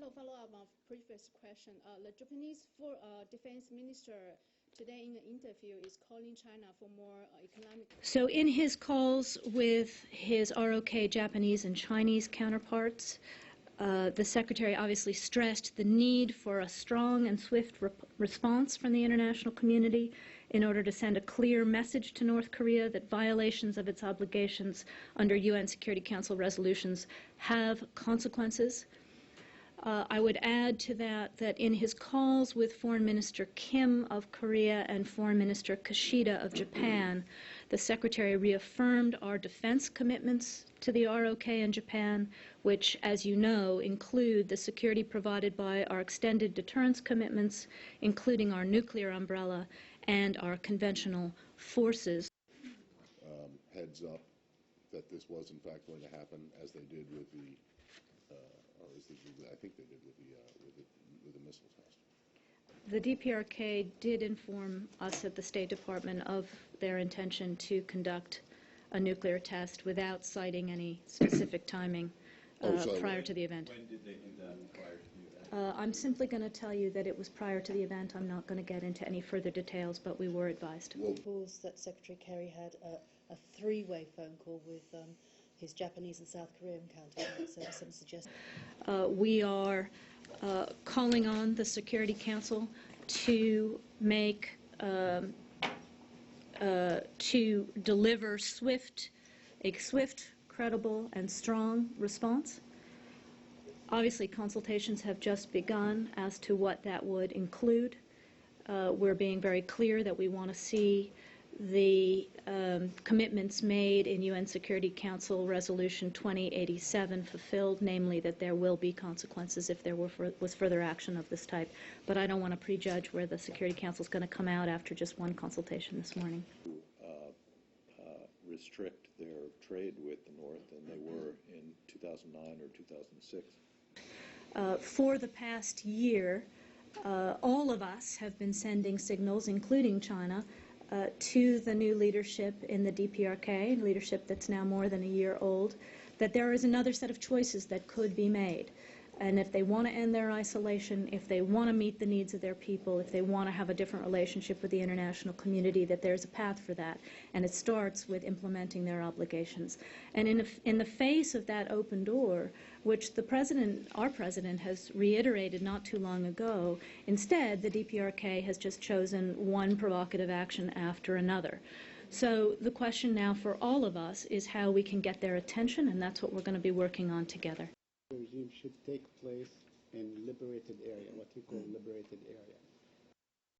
kind of follow-up of previous question. The Japanese defense minister today in the interview is calling China for more economic... So in his calls with his ROK Japanese and Chinese counterparts, the Secretary obviously stressed the need for a strong and swift response from the international community in order to send a clear message to North Korea that violations of its obligations under UN Security Council resolutions have consequences. I would add to that in his calls with Foreign Minister Kim of Korea and Foreign Minister Kishida of Japan, the Secretary reaffirmed our defense commitments to the ROK and Japan, which, as you know, include the security provided by our extended deterrence commitments, including our nuclear umbrella and our conventional forces. Heads up that this was in fact going to happen, as they did with the I think they did with the missile test. The DPRK did inform us at the State Department of their intention to conduct a nuclear test without citing any specific timing prior to the event. When did they do that prior to the event? I'm simply going to tell you that it was prior to the event. I'm not going to get into any further details, but we were advised. Reports that Secretary Kerry had a three-way phone call with his Japanese and South Korean counterparts. So some suggestions. We are calling on the Security Council to make to deliver a swift, credible, and strong response. Obviously, consultations have just begun as to what that would include. We're being very clear that we want to see the commitments made in UN Security Council Resolution 2087 fulfilled, namely that there will be consequences if there was further action of this type. But I don't want to prejudge where the Security Council is going to come out after just one consultation this morning. Restrict their trade with the North than they were in 2009 or 2006? For the past year, all of us have been sending signals, including China, to the new leadership in the DPRK, leadership that's now more than a year old, that there is another set of choices that could be made. And if they want to end their isolation, if they want to meet the needs of their people, if they want to have a different relationship with the international community, that there's a path for that. And it starts with implementing their obligations. And in the face of that open door, which the President, our President, has reiterated not too long ago, instead the DPRK has just chosen one provocative action after another. So the question now for all of us is how we can get their attention, and that's what we're going to be working on together. The regime should take place in liberated area, what we call liberated area.